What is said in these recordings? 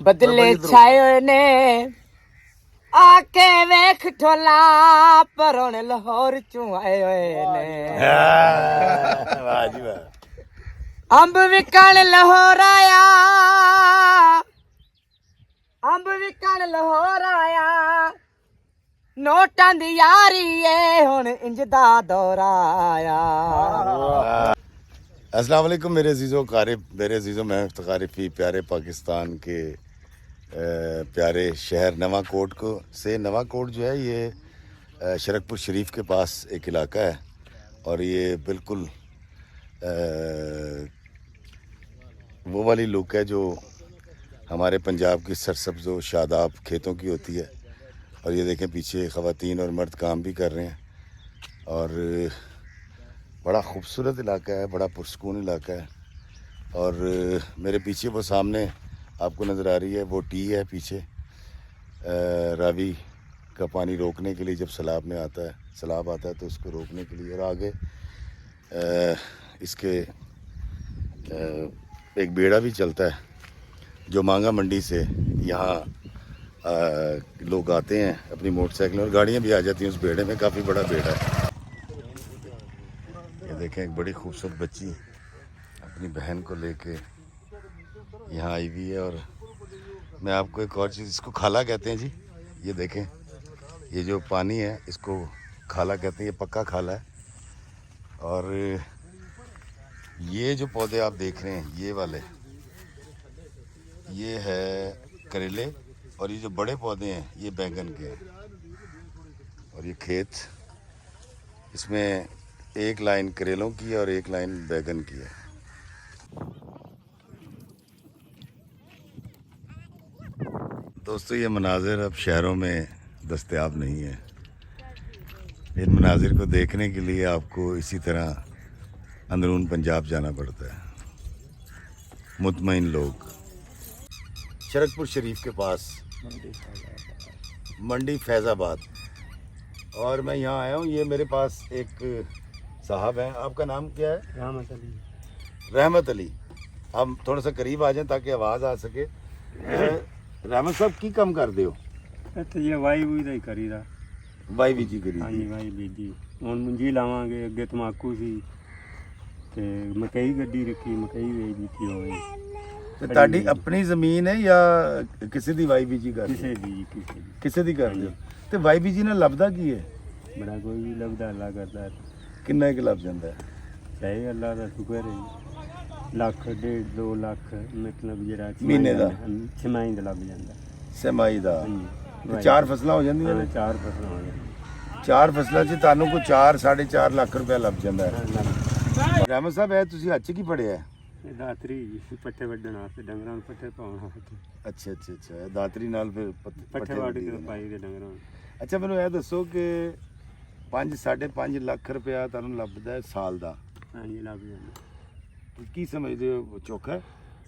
बदले छाए ने आके वेख ठोला पर हुण लाहौर चों आए होए ने वाह जी वाह अंब विकण लाहौर आया अंब विकण लाहौर आया नोटां दी यारी ए हुण इंज दा दौरा आया। अस्सलाम वालेकुम मेरे अजीज़ों कारब मेरे अजीज़ों मैं फ़ी प्यारे पाकिस्तान के प्यारे शहर नवाकोट को से नवाकोट जो है ये शरकपुर शरीफ के पास एक इलाका है और ये बिल्कुल वो वाली लुक है जो हमारे पंजाब की सरसब्ज़ व शादाब खेतों की होती है। और ये देखें पीछे ख़वातीन और मर्द काम भी कर रहे हैं और बड़ा ख़ूबसूरत इलाका है, बड़ा पुरसकून इलाका है। और मेरे पीछे वो सामने आपको नज़र आ रही है वो टी है पीछे रावी का पानी रोकने के लिए जब सैलाब आता है तो उसको रोकने के लिए। और आगे इसके एक बेड़ा भी चलता है जो मांगा मंडी से यहाँ लोग आते हैं अपनी मोटरसाइकिल और गाड़ियाँ भी आ जाती हैं उस बेड़े में। काफ़ी बड़ा बेड़ा है। ये देखें एक बड़ी खूबसूरत बच्ची अपनी बहन को लेके यहाँ आई हुई है। और मैं आपको एक और चीज़, इसको खाला कहते हैं जी। ये देखें ये जो पानी है इसको खाला कहते हैं, ये पक्का खाला है। और ये जो पौधे आप देख रहे हैं ये वाले ये है करेले और ये जो बड़े पौधे हैं ये बैंगन के हैं। और ये खेत इसमें एक लाइन करेलों की है और एक लाइन बैंगन की है। दोस्तों ये मनाजिर अब शहरों में दस्तयाब नहीं है। इन मनाजिर को देखने के लिए आपको इसी तरह अंदरून पंजाब जाना पड़ता है। मुतमईन लोग शरकपुर शरीफ के पास मंडी फैज़ाबाद। और मैं यहाँ आया हूँ, ये मेरे पास एक साहब हैं। आपका नाम क्या है? रहमत अली। रहमत अली। हम थोड़ा सा करीब आ जाएं ताकि आवाज़ आ सके। रहमत साहब की कम कर दे हो? तो ये वाई वही ਦਾ ਹੀ ਕਰੀਦਾ। वाई बीजी करी ਹਾਂਜੀ ਵਾਈ ਬੀਜੀ ਹੁਣ ਮੁੰਜੀ ਲਾਵਾਂਗੇ ਅੱਗੇ ਤਮਾਕੂ ਸੀ ਤੇ ਮਕਈ ਗੱਡੀ ਰੱਖੀ ਮਕਈ ਵੇਚ ਦਿੱਤੀ ਹੋਵੇ। ਤੇ ਤੁਹਾਡੀ ਆਪਣੀ ਜ਼ਮੀਨ ਹੈ ਜਾਂ ਕਿਸੇ ਦੀ ਵਾਈ ਬੀਜੀ ਕਰਦੇ ਹੋ? ਕਿਸੇ ਦੀ ਕਰਦੇ ਹੋ? ਤੇ ਵਾਈ ਬੀਜੀ ਨਾਲ ਲੱਭਦਾ ਕੀ ਹੈ? ਬੜਾ ਕੋਈ ਵੀ ਲੱਭਦਾ ਅੱਲਾ ਕਰਦਾ। ਕਿੰਨਾ ਕੁ ਲੱਭ ਜਾਂਦਾ ਹੈ? ਚਾਹੇ ਅੱਲਾ ਦਾ ਸ਼ੁਕਰ ਹੈ। ਲੱਖ ਡੇਢ 2 ਲੱਖ ਮਤਲਬ ਜਿਹੜਾ ਮਹੀਨੇ ਦਾ ਛਮਾਈ ਦਾ ਲੱਭ ਜਾਂਦਾ। ਸਮਾਈ ਦਾ ਤੇ 4 ਫਸਲਾਂ ਹੋ ਜਾਂਦੀਆਂ ਨੇ? 4 ਫਸਲਾਂ ਹੋ ਜਾਂਦੀਆਂ। 4 ਫਸਲਾਂ 'ਚ ਤੁਹਾਨੂੰ ਕੋਈ 4 4.5 ਲੱਖ ਰੁਪਏ ਲੱਭ ਜਾਂਦਾ ਹੈ। ਰਹਿਮਤ ਸਾਹਿਬ ਇਹ ਤੁਸੀਂ ਅੱਜ ਕੀ ਪੜਿਆ? ਦਾਤਰੀ ਪੱਠੇ ਵੱਢਣ ਵਾਸਤੇ ਡੰਗਰਾਂ ਨੂੰ ਪੱਠੇ ਪਾਉਣ ਵਾਸਤੇ। ਅੱਛਾ ਅੱਛਾ ਅੱਛਾ ਦਾਤਰੀ ਨਾਲ ਫਿਰ ਪੱਠੇ ਵੱਢ ਕੇ ਪਾਈ ਦੇ ਡੰਗਰਾਂ ਨੂੰ। ਅੱਛਾ ਮੈਨੂੰ ਇਹ ਦੱਸੋ ਕਿ 5 5.5 ਲੱਖ ਰੁਪਇਆ ਤੁਹਾਨੂੰ ਲੱਭਦਾ ਹੈ ਸਾਲ ਦਾ? ਹਾਂਜੀ ਲੱਭ ਜਾਂਦਾ। ਕੀ ਸਮਝਦੇ ਹੋ ਚੋਖਾ?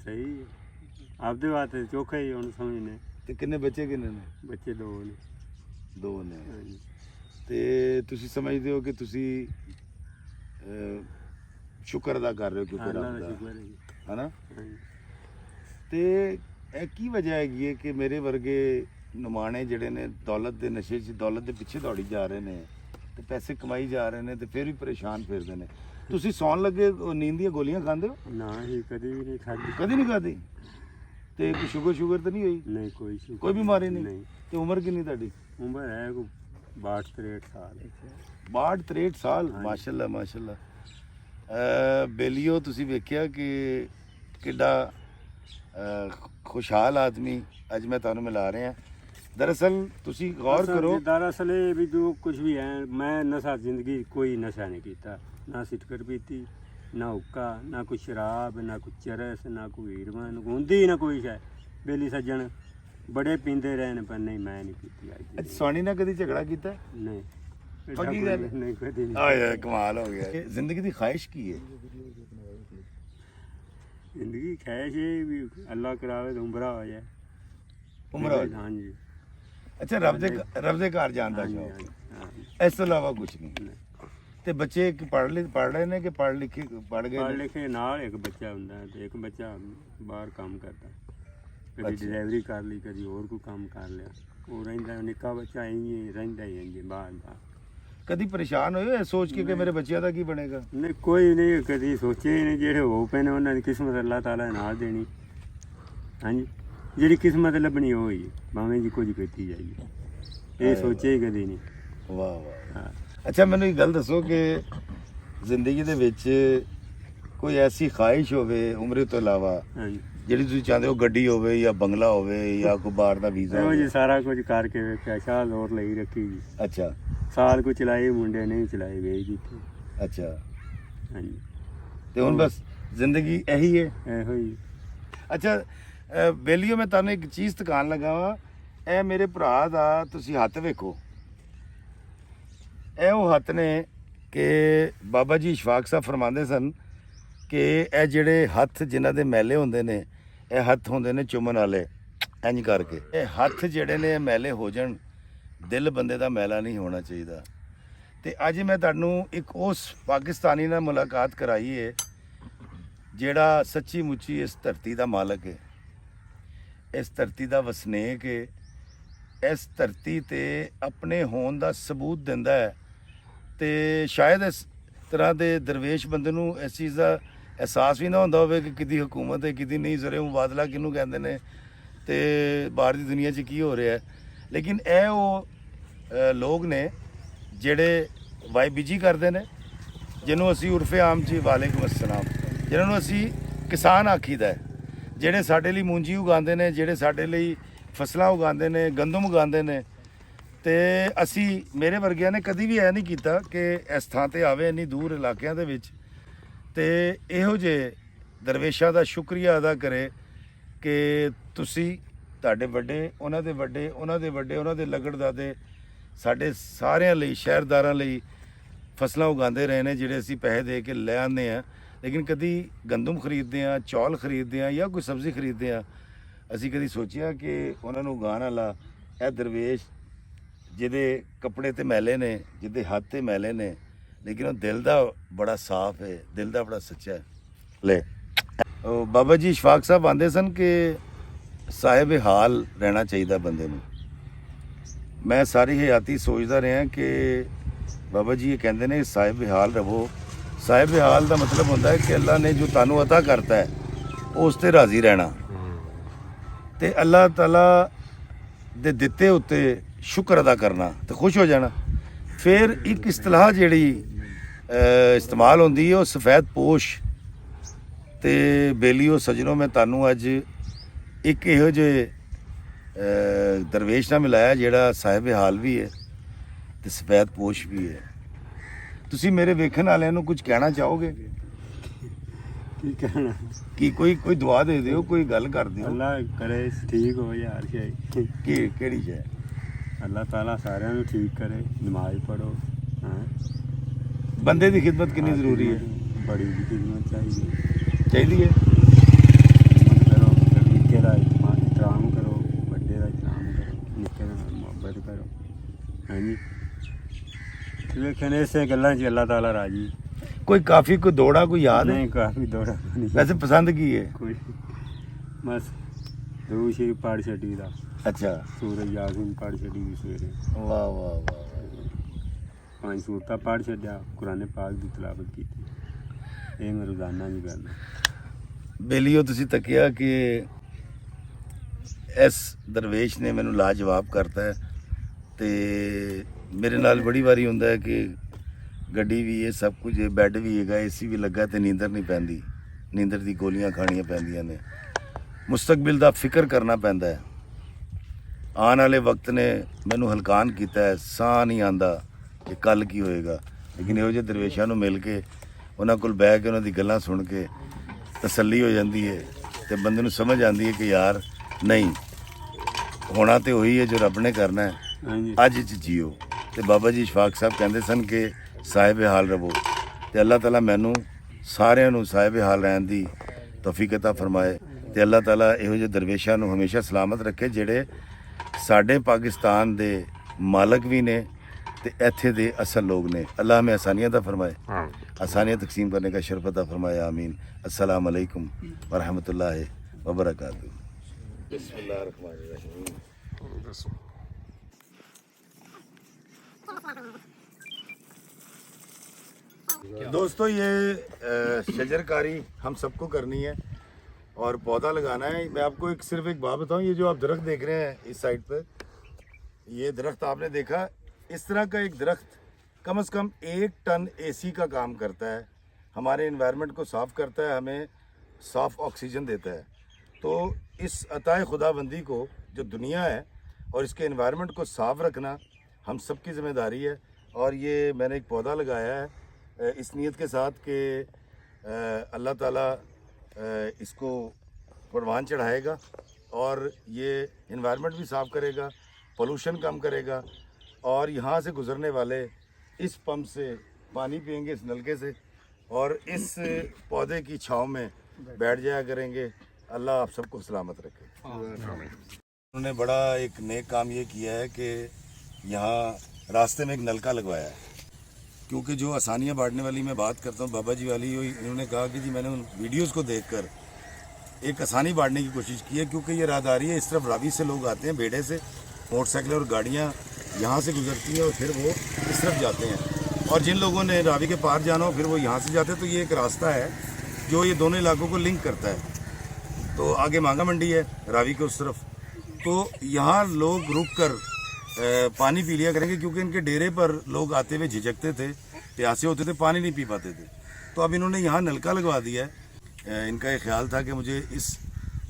ਸਹੀ ਆਪਦੇ ਵਾਸਤੇ ਚੋਖਾ ਹੀ ਹੁਣ ਸਮਝਨੇ। ਤੇ ਕਿੰਨੇ ਬੱਚੇ ਕਿੰਨੇ ਨੇ? ਬੱਚੇ 2 ਨੇ। 2 ਨੇ। ਤੇ ਤੁਸੀਂ ਸਮਝਦੇ ਹੋ ਕਿ ਤੁਸੀਂ ਸ਼ੁਕਰ ਅਦਾ ਕਰ ਰਹੇ ਹੋ ਕਿਉਂਕਿ ਰੱਬ ਦਾ ਹੈ ਨਾ? ਤੇ ਇਹ ਕੀ ਵਜ੍ਹਾ ਹੈਗੀ ਹੈ ਕਿ ਮੇਰੇ ਵਰਗੇ ਨੁਮਾਣੇ ਜਿਹੜੇ ਨੇ ਦੌਲਤ ਦੇ ਨਸ਼ੇ 'ਚ ਦੌਲਤ ਦੇ ਪਿੱਛੇ ਦੌੜੀ ਜਾ ਰਹੇ ਨੇ ਤੇ ਪੈਸੇ ਕਮਾਈ ਜਾ ਰਹੇ ਨੇ ਤੇ ਫਿਰ ਵੀ ਪਰੇਸ਼ਾਨ ਫਿਰਦੇ ਨੇ? ਤੁਸੀਂ ਸੌਣ ਲੱਗੇ ਨੀਂਦ ਦੀਆਂ ਗੋਲੀਆਂ ਖਾਂਦੇ ਹੋ? ਨਾ ਹੀ ਕਦੀ ਵੀ ਨਹੀਂ ਖਾਧੀ। ਕਦੀ ਨਹੀਂ ਖਾਧੀ? ਤੇ ਕੋਈ ਸ਼ੂਗਰ ਤਾਂ ਨਹੀਂ ਹੋਈ? ਨਹੀਂ ਕੋਈ ਸ਼ੂਗਰ ਕੋਈ ਬਿਮਾਰੀ ਨਹੀਂ? ਤੇ ਉਮਰ ਕਿੰਨੀ ਤੁਹਾਡੀ? ਉਮਰ ਹੈ ਕੋਈ 62 63 ਸਾਲ। 62 63 ਸਾਲ? ਮਾਸ਼ਾਅੱਲਾ ਮਾਸ਼ਾਅੱਲਾ। ਬੇਲੀਓ ਤੁਸੀਂ ਵੇਖਿਆ ਕਿ ਕਿੱਡਾ ਖੁਸ਼ਹਾਲ ਆਦਮੀ ਅੱਜ ਮੈਂ ਤੁਹਾਨੂੰ ਮਿਲਾ ਰਿਹਾ। दरअसल ਤੁਸੀਂ गौर करो दरअसल ये भी जो कुछ भी है मैं नशा जिंदगी कोई नशा नहीं किया। ना सिटकर पीती ना हुक्का ना कोई शराब ना कोई चरस ना कोई हीरोइन होंदी ना कोई है। बेली सज्जन बड़े पींदे रहे पर नहीं मैं नहीं पीती। ਅੱਜ ਸੋਣੀ ਨਾਲ ਕਦੀ ਝਗੜਾ ਕੀਤਾ? नहीं पक्की गल है? नहीं कभी नहीं। ਆਏ ਕਮਾਲ ਹੋ ਗਿਆ। ਜ਼ਿੰਦਗੀ ਦੀ ਖਾਹਿਸ਼ ਕੀ ਹੈ? जिंदगी ख्वाहिश है भी अल्लाह करावे तो उम्रा हो जाए। ਉਮਰ ਹੋ ਜਾਏ। हाँ जी। ਅੱਛਾ ਰੱਬ ਦੇ ਘਰ ਜਾਣ ਦਾ ਸ਼ੌਕ? ਇਸ ਤੋਂ ਇਲਾਵਾ ਕੁਝ ਨਹੀਂ? ਤੇ ਬੱਚੇ ਪੜ੍ਹ ਰਹੇ ਨੇ ਕਿ ਪੜ੍ਹ ਗਏ? ਪੜ੍ਹ ਲਿਖੇ ਨਾਲ ਇੱਕ ਬੱਚਾ ਹੁੰਦਾ ਤੇ ਇੱਕ ਬੱਚਾ ਬਾਹਰ ਕੰਮ ਕਰਦਾ। ਕਦੀ ਡਰਾਈਵਰੀ ਕਰ ਲਈ, ਕਦੀ ਹੋਰ ਕੋਈ ਕੰਮ ਕਰ ਲਿਆ। ਉਹ ਰਹਿੰਦਾ ਨਿੱਕਾ ਬੱਚਾ ਇੰਜ ਰਹਿੰਦਾ ਹੀ ਇੰਜ ਬਾਹਰ। ਕਦੀ ਪਰੇਸ਼ਾਨ ਹੋਏ ਹੋ ਸੋਚ ਕੇ ਕਿ ਮੇਰੇ ਬੱਚਿਆਂ ਦਾ ਕੀ ਬਣੇਗਾ? ਨਹੀਂ ਕੋਈ ਨਹੀਂ ਕਦੀ ਸੋਚਿਆ ਹੀ ਨਹੀਂ। ਜਿਹੜੇ ਹੋ ਪਏ ਨੇ ਉਹਨਾਂ ਦੀ ਕਿਸਮਤ ਅੱਲਾਹ ਤਾਲਾ ਨਾਲ ਦੇਣੀ। ਹਾਂਜੀ, ਜਿਹੜੀ ਕਿਸਮਤ ਲੱਭਣੀ ਉਹ ਹੀ ਭਾਵੇਂ ਜੀ ਕੁਝ ਕੀਤੀ ਜਾਈਏ, ਇਹ ਸੋਚਿਆ ਹੀ ਕਦੀ ਨਹੀਂ। ਵਾਹ ਵਾਹ। ਹਾਂ। ਅੱਛਾ ਮੈਨੂੰ ਇੱਕ ਗੱਲ ਦੱਸੋ ਕਿ ਜ਼ਿੰਦਗੀ ਦੇ ਵਿੱਚ ਕੋਈ ਐਸੀ ਖਾਹਿਸ਼ ਹੋਵੇ ਉਮਰ ਤੋਂ ਇਲਾਵਾ ਹਾਂਜੀ, ਜਿਹੜੀ ਤੁਸੀਂ ਚਾਹੁੰਦੇ ਹੋ, ਗੱਡੀ ਹੋਵੇ ਜਾਂ ਬੰਗਲਾ ਹੋਵੇ ਜਾਂ ਕੋਈ ਬਾਹਰ ਦਾ ਵੀਜ਼ਾ ਉਹ ਜੀ ਹੋਵੇ? ਸਾਰਾ ਕੁਝ ਕਰਕੇ ਵੇਖਿਆ, ਸ਼ਾਹ ਲੋਰ ਲਈ ਰੱਖੀ ਜੀ। ਅੱਛਾ ਸਾਲ ਕੋ ਚਲਾਏ ਮੁੰਡੇ ਨਹੀਂ ਚਲਾਏ ਵੇਚ ਦਿੱਤੇ। ਅੱਛਾ। ਹਾਂਜੀ, ਤੇ ਹੁਣ ਬਸ ਜ਼ਿੰਦਗੀ ਇਹੀ ਹੈ। ਇਹੋ ਹੀ। ਅੱਛਾ ਬੇਲੀਓ ਮੈਂ ਤੁਹਾਨੂੰ ਇੱਕ ਚੀਜ਼ ਦਿਖਾਉਣ ਲੱਗਾ ਵਾਂ। ਇਹ ਮੇਰੇ ਭਰਾ ਦਾ ਤੁਸੀਂ ਹੱਥ ਵੇਖੋ। ਇਹ ਉਹ ਹੱਥ ਨੇ ਕਿ ਬਾਬਾ ਜੀ ਇਸ਼ਫਾਕ ਸਾਹਿਬ ਫਰਮਾਉਂਦੇ ਸਨ ਕਿ ਇਹ ਜਿਹੜੇ ਹੱਥ ਜਿਨ੍ਹਾਂ ਦੇ ਮੈਲੇ ਹੁੰਦੇ ਨੇ, ਇਹ ਹੱਥ ਹੁੰਦੇ ਨੇ ਚੁੰਮਣ ਵਾਲੇ, ਇੰਜ ਕਰਕੇ। ਇਹ ਹੱਥ ਜਿਹੜੇ ਨੇ ਇਹ ਮੈਲੇ ਹੋ ਜਾਣ, ਦਿਲ ਬੰਦੇ ਦਾ ਮੈਲਾ ਨਹੀਂ ਹੋਣਾ ਚਾਹੀਦਾ। ਤੇ ਅੱਜ ਮੈਂ ਤੁਹਾਨੂੰ ਇੱਕ ਉਸ ਪਾਕਿਸਤਾਨੀ ਨਾਲ ਮੁਲਾਕਾਤ ਕਰਾਈ ਹੈ ਜਿਹੜਾ ਸੱਚੀ ਮੁੱਚੀ ਇਸ ਧਰਤੀ ਦਾ ਮਾਲਕ ਹੈ, ਇਸ ਧਰਤੀ ਦਾ ਵਸਨੀਕ ਹੈ, ਇਸ ਧਰਤੀ ਤੇ ਆਪਣੇ ਹੋਣ ਦਾ ਸਬੂਤ ਦਿੰਦਾ ਹੈ। ਤੇ ਸ਼ਾਇਦ ਇਸ ਤਰ੍ਹਾਂ ਦੇ ਦਰਵੇਸ਼ ਬੰਦੇ ਨੂੰ ਇਸ ਚੀਜ਼ ਦਾ ਅਹਿਸਾਸ ਵੀ ਨਾ ਹੁੰਦਾ ਹੋਵੇ ਕਿ ਕਿਹਦੀ ਹਕੂਮਤ ਹੈ ਕਿਹਦੀ ਨਹੀਂ, ਜ਼ਰੇ ਮੁਬਾਦਲਾ ਕਿਹਨੂੰ ਕਹਿੰਦੇ ਨੇ ਤੇ ਬਾਹਰ ਦੀ ਦੁਨੀਆ 'ਚ ਕੀ ਹੋ ਰਿਹਾ ਹੈ। ਲੇਕਿਨ ਇਹ ਉਹ ਲੋਕ ਨੇ ਜਿਹੜੇ ਵਾਈ ਬਿਜੀ ਕਰਦੇ ਨੇ, ਜਿਹਨੂੰ ਅਸੀਂ ਉਰਫੇ ਆਮ 'ਚ ਵਾਲੇਕੁਮ ਅਸਲਾਮ, ਜਿਹਨਾਂ ਨੂੰ ਅਸੀਂ ਕਿਸਾਨ ਆਖੀਦਾ ਹੈ, ਜਿਹੜੇ ਸਾਡੇ ਲਈ ਮੂੰਜੀ ਉਗਾਉਂਦੇ ਨੇ, ਜਿਹੜੇ ਸਾਡੇ ਲਈ ਫਸਲਾਂ ਉਗਾਉਂਦੇ ਨੇ, ਗੰਦਮ ਉਗਾਉਂਦੇ ਨੇ। ਤੇ ਅਸੀਂ ਮੇਰੇ ਵਰਗਿਆਂ ਨੇ ਕਦੀ ਵੀ ਇਹ ਨਹੀਂ ਕੀਤਾ ਕਿ ਇਸ ਥਾਂ ਤੇ ਆਵੇ ਇੰਨੀ ਦੂਰ ਇਲਾਕਿਆਂ ਦੇ ਵਿੱਚ ਤੇ ਇਹੋ ਜਿਹੇ ਦਰਵੇਸ਼ਾਂ ਦਾ ਸ਼ੁਕਰੀਆ ਅਦਾ ਕਰੇ ਕਿ ਤੁਸੀਂ, ਤੁਹਾਡੇ ਵੱਡੇ, ਉਹਨਾਂ ਦੇ ਵੱਡੇ, ਉਹਨਾਂ ਦੇ ਵੱਡੇ, ਉਹਨਾਂ ਦੇ ਲਗੜਦਾਦੇ ਸਾਡੇ ਸਾਰਿਆਂ ਲਈ, ਸ਼ਹਿਰਦਾਰਾਂ ਲਈ ਫਸਲਾਂ ਉਗਾਉਂਦੇ ਰਹੇ ਨੇ, ਜਿਹੜੇ ਅਸੀਂ ਪੈਸੇ ਦੇ ਕੇ ਲੈ ਆਉਂਦੇ ਹਾਂ। ਲੇਕਿਨ ਕਦੀ ਗੰਦਮ ਖਰੀਦਦੇ ਹਾਂ, ਚੌਲ ਖਰੀਦਦੇ ਹਾਂ ਜਾਂ ਕੋਈ ਸਬਜ਼ੀ ਖਰੀਦਦੇ ਹਾਂ, ਅਸੀਂ ਕਦੀ ਸੋਚਿਆ ਕਿ ਉਹਨਾਂ ਨੂੰ ਉਗਾਉਣ ਵਾਲਾ ਇਹ ਦਰਵੇਸ਼ ਜਿਹਦੇ ਕੱਪੜੇ ਤੇ ਮੈਲੇ ਨੇ, ਜਿਹਦੇ ਹੱਥ ਤੇ ਮੈਲੇ ਨੇ, ਲੇਕਿਨ ਉਹ ਦਿਲ ਦਾ ਬੜਾ ਸਾਫ਼ ਹੈ, ਦਿਲ ਦਾ ਬੜਾ ਸੱਚਾ ਹੈ। ਲੈ ਉਹ ਬਾਬਾ ਜੀ ਇਸ਼ਫਾਕ ਸਾਹਿਬ ਆਂਦੇ ਸਨ ਕਿ ਸਾਹਿਬ ਹਾਲ ਰਹਿਣਾ ਚਾਹੀਦਾ ਬੰਦੇ ਨੂੰ। ਮੈਂ ਸਾਰੀ ਹਯਾਤੀ ਸੋਚਦਾ ਰਿਹਾ ਕਿ ਬਾਬਾ ਜੀ ਇਹ ਕਹਿੰਦੇ ਨੇ ਸਾਹਿਬ ਹਾਲ ਰਹੋ। ਸਾਹਿਬ ਹਾਲ ਦਾ ਮਤਲਬ ਹੁੰਦਾ ਹੈ ਕਿ ਅੱਲਾ ਨੇ ਜੋ ਤੁਹਾਨੂੰ ਅਤਾ ਕਰਤਾ ਹੈ ਉਸ ਤੇ ਰਾਜ਼ੀ ਰਹਿਣਾ ਤੇ ਅੱਲਾਹ ਤਾਲਾ ਦੇ ਦਿੱਤੇ ਉੱਤੇ ਸ਼ੁਕਰ ਅਦਾ ਕਰਨਾ ਤੇ ਖੁਸ਼ ਹੋ ਜਾਣਾ। ਫਿਰ ਇੱਕ ਇਸਤਲਾਹ ਜਿਹੜੀ ਇਸਤੇਮਾਲ ਹੁੰਦੀ ਹੈ ਉਹ ਸਫੈਦ ਪੋਸ਼। ਤੇ ਬੇਲੀਓ ਸਜਣੋ, ਮੈਂ ਤੁਹਾਨੂੰ ਅੱਜ ਇੱਕ ਇਹੋ ਜਿਹੇ ਦਰਵੇਸ਼ ਨਾਲ ਮਿਲਾਇਆ ਜਿਹੜਾ ਸਾਹਿਬ ਹਾਲ ਵੀ ਹੈ ਤੇ ਸਫੈਦ ਪੋਸ਼ ਵੀ ਹੈ। ਤੁਸੀਂ ਮੇਰੇ ਵੇਖਣ ਵਾਲਿਆਂ ਨੂੰ ਕੁਝ ਕਹਿਣਾ ਚਾਹੋਗੇ? ਕੀ ਕਹਿਣਾ? ਕੀ ਕੋਈ ਦੁਆ ਦੇ ਦਿਓ, ਕੋਈ ਗੱਲ ਕਰ ਦਿਓ। ਅੱਲਾ ਕਰੇ ਠੀਕ ਹੋ ਯਾਰ। ਕਿਹੜੀ ਹੈ? ਅੱਲਾਹ ਤਾਲਾ ਸਾਰਿਆਂ ਨੂੰ ਠੀਕ ਕਰੇ। ਨਮਾਜ਼ ਪੜੋ। ਹਾਂ, ਬੰਦੇ ਦੀ ਖਿਦਮਤ ਕਿੰਨੀ ਜ਼ਰੂਰੀ ਹੈ? ਬੜੀ ਦੀ ਖਿਦਮਤ ਚਾਹੀਦੀ ਚਾਹੀਦੀ ਹੈ। ਕਰੋ, ਨਿੱਕੇ ਦਾ ਇਤਰਾਮ ਕਰੋ, ਵੱਡੇ ਦਾ ਇਤਰਾਮ ਕਰੋ, ਨਿੱਕੇ ਦਾ ਮੁਹੱਬਤ ਕਰੋ। ਹਾਂਜੀ, ਵੇਖਣ ਇਸੇ ਗੱਲਾਂ 'ਚ ਅੱਲਾਹ ਤਾਲਾ ਰਾਜੀ। ਕੋਈ ਕਾਫੀ, ਕੋਈ ਦੌੜਾ, ਕੋਈ ਯਾਦ ਹੈ? ਨਹੀਂ, ਕਾਫੀ ਦੌੜਾ ਨਹੀਂ। ਵੈਸੇ ਪਸੰਦ ਕੀ ਹੈ? ਕੋਈ ਬਸ ਦਰੂਦ ਸ਼ਰੀਫ ਪੜ੍ਹ ਛੱਡੀ ਦਾ। ਅੱਛਾ, ਸੂਰਜ ਯਾਸੀਨ ਪੜ੍ਹ ਛੱਡੀ ਦੀ ਸਵੇਰੇ। ਵਾਹ ਵਾਹ ਵਾਹ। 5 ਸੂਰਤਾਂ ਪੜ੍ਹ ਛੱਡਿਆ, ਕੁਰਾਨ ਪਾਕ ਦੀ ਤਿਲਾਵਤ ਕੀਤੀ। ਇਹ ਮੈਂ ਰੋਜ਼ਾਨਾ ਦੀ ਗੱਲ ਹੈ। ਬੇਲੀਓ ਤੁਸੀਂ ਤੱਕਿਆ ਕਿ ਇਸ ਦਰਵੇਸ਼ ਨੇ ਮੈਨੂੰ ਲਾਜਵਾਬ ਕਰਤਾ ਹੈ। ਤੇ ਮੇਰੇ ਨਾਲ ਬੜੀ ਵਾਰੀ ਹੁੰਦਾ ਹੈ ਕਿ ਗੱਡੀ ਵੀ ਹੈ, ਸਭ ਕੁਝ ਹੈ, ਬੈੱਡ ਵੀ ਹੈਗਾ, ਏਸੀ ਵੀ ਲੱਗਾ ਤੇ ਨੀਂਦਰ ਨਹੀਂ ਪੈਂਦੀ, ਨੀਂਦਰ ਦੀ ਗੋਲੀਆਂ ਖਾਣੀਆਂ ਪੈਂਦੀਆਂ ਨੇ, ਮੁਸਤਕਬਲ ਦਾ ਫਿਕਰ ਕਰਨਾ ਪੈਂਦਾ ਹੈ। ਆਉਣ ਵਾਲੇ ਵਕਤ ਨੇ ਮੈਨੂੰ ਹਲਕਾਨ ਕੀਤਾ ਹੈ, ਸਾਹ ਨਹੀਂ ਆਉਂਦਾ ਕਿ ਕੱਲ ਕੀ ਹੋਏਗਾ। ਲੇਕਿਨ ਇਹੋ ਜਿਹੇ ਦਰਵੇਸ਼ਾਂ ਨੂੰ ਮਿਲ ਕੇ, ਉਹਨਾਂ ਕੋਲ ਬਹਿ ਕੇ, ਉਹਨਾਂ ਦੀ ਗੱਲਾਂ ਸੁਣ ਕੇ ਤਸੱਲੀ ਹੋ ਜਾਂਦੀ ਹੈ ਤੇ ਬੰਦੇ ਨੂੰ ਸਮਝ ਆਉਂਦੀ ਹੈ ਕਿ ਯਾਰ ਨਹੀਂ, ਹੋਣਾ ਤੇ ਉਹੀ ਹੈ ਜੋ ਰੱਬ ਨੇ ਕਰਨਾ ਹੈ। ਹਾਂਜੀ, ਅੱਜ 'ਚ ਜੀਓ। ਤੇ ਬਾਬਾ ਜੀ ਇਸ਼ਫਾਕ ਸਾਹਿਬ ਕਹਿੰਦੇ ਸਨ ਕਿ ਸਾਹਿਬ ਹਾਲ ਰਹੋ ਤੇ ਅੱਲਾਹ ਤਾਲਾ ਮੈਨੂੰ ਸਾਰਿਆਂ ਨੂੰ ਸਾਹਿਬ ਹਾਲ ਰਹਿਣ ਦੀ ਤੌਫੀਕ ਅਤਾ ਫਰਮਾਏ ਤੇ ਅੱਲਾਹ ਤਾਲਾ ਇਹੋ ਜਿਹੇ ਦਰਵੇਸ਼ਾਂ ਨੂੰ ਹਮੇਸ਼ਾ ਸਲਾਮਤ ਰੱਖੇ ਜਿਹੜੇ ਸਾਡੇ ਪਾਕਿਸਤਾਨ ਦੇ ਮਾਲਕ ਵੀ ਨੇ ਤੇ ਇੱਥੇ ਦੇ ਅਸਲ ਲੋਕ ਨੇ। ਅੱਲਾਹ हमें आसानियाँ अता फरमाए, आसानियाँ तकसीम करने का शरफ अता फरमाए। आमीन। अस्सलाम वालेकुम व रहमतुल्लाहि व बरकातहू। बिस्मिल्लाहिर्रहमानिर्रहीम। दोस्तों ये शजरकारी हम सबको करनी है और पौधा लगाना है। मैं आपको सिर्फ एक बात बताऊं, ये जो आप दरख्त देख रहे हैं इस साइड पर, ये दरख्त आपने देखा, इस तरह का एक दरख्त कम से कम 1 टन एसी का काम करता है। हमारे एनवायरनमेंट को साफ़ करता है, हमें साफ़ ऑक्सीजन देता है। तो इस अताए खुदाबंदी को जो दुनिया है और इसके एनवायरनमेंट को साफ़ रखना हम सब की ज़िम्मेदारी है। और ये मैंने एक पौधा लगाया है इस नीयत के साथ कि अल्लाह ताला इसको परवान चढ़ाएगा और ये एनवायरनमेंट भी साफ़ करेगा, पोल्यूशन कम करेगा और यहाँ से गुज़रने वाले इस पंप से पानी पिएंगे, इस नलके से, और इस पौधे की छाँव में बैठ जाया करेंगे। अल्लाह आप सबको सलामत रखे। उन्होंने बड़ा एक नेक काम ये किया है कि यहाँ रास्ते में एक नलका लगवाया है, क्योंकि जो आसानियाँ बांटने वाली मैं बात करता हूँ बाबा जी वाली, इन्होंने कहा कि जी मैंने उन वीडियोज़ को देखकर एक आसानी बांटने की कोशिश की है, क्योंकि ये राहदारी है, इस तरफ रावी से लोग आते हैं, बेड़े से मोटरसाइकिल और गाड़ियाँ यहाँ से गुजरती हैं और फिर वो इस तरफ जाते हैं, और जिन लोगों ने रावी के पार जाना हो फिर वो यहाँ से जाते हैं। तो ये एक रास्ता है जो ये दोनों इलाकों को लिंक करता है। तो आगे मांगा मंडी है रावी के उस तरफ, तो यहाँ लोग रुक कर पानी पी लिया करेंगे, क्योंकि इनके डेरे पर लोग आते हुए झिझकते थे, प्यासे होते थे, पानी नहीं पी पाते थे। तो अब इन्होंने यहाँ नलका लगवा दिया है। इनका ये ख्याल था कि मुझे इस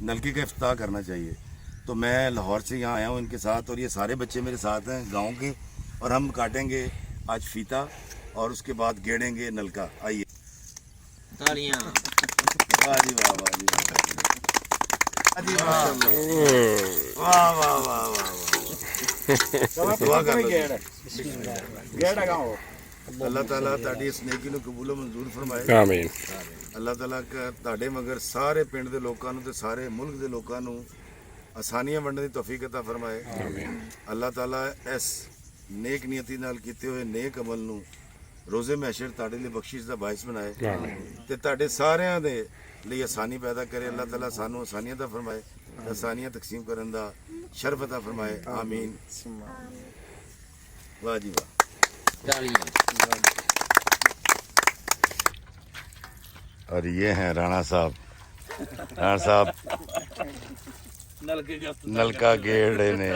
नलके का इफ्ताह करना चाहिए, तो मैं लाहौर से यहाँ आया हूँ इनके साथ, और ये सारे बच्चे मेरे साथ हैं गांव के, और हम काटेंगे आज फीता और उसके बाद गेड़ेंगे नलका। आइए, तालियां। वाह जी वाह, वाह जी वाह, वाह वाह वाह वाह। दुआ कर लो। अल्लाह ताला ताड़ी इस नेकी ਨੂੰ ਕਬੂਲ ਮਨਜ਼ੂਰ ਫਰਮਾਏ। ਆਮੀਨ। ਅੱਲਾਹ ਤਾਲਾ ਤੁਹਾਡੇ ਮਗਰ ਸਾਰੇ ਪਿੰਡ ਦੇ ਲੋਕਾਂ ਨੂੰ ਤੇ ਸਾਰੇ ਮੁਲਕ ਦੇ ਲੋਕਾਂ ਨੂੰ ਆਸਾਨੀਆਂ ਵੰਡਣ ਦੀ ਤੌਫੀਕ عطا ਫਰਮਾਏ। ਆਮੀਨ। ਅੱਲਾਹ ਤਾਲਾ ਇਸ ਨੇਕ ਨੀਅਤੀ ਨਾਲ ਕੀਤੇ ਹੋਏ ਨੇਕ ਅਮਲ ਨੂੰ ਰੋਜ਼ੇ ਮਹਿਸ਼ਰ ਤੁਹਾਡੇ ਲਈ ਬਖਸ਼ਿਸ਼ ਦਾ ਬਾਇਸ ਬਣਾਏ ਤੇ ਤੁਹਾਡੇ ਸਾਰਿਆਂ ਦੇ ਲਈ ਆਸਾਨੀ ਪੈਦਾ ਕਰੇ। ਅੱਲਾਹ ਤਾਲਾ ਸਾਨੂੰ ਆਸਾਨੀਆਂ ਦਾ ਫਰਮਾਏ, ਆਸਾਨੀਆਂ ਤਕਸੀਮ ਕਰਨ ਦਾ शर्फ अता फरमाए। आमीन। वाह जी वाह। और ये हैं राणा साहब। राणा साहब नलका गेड़े ने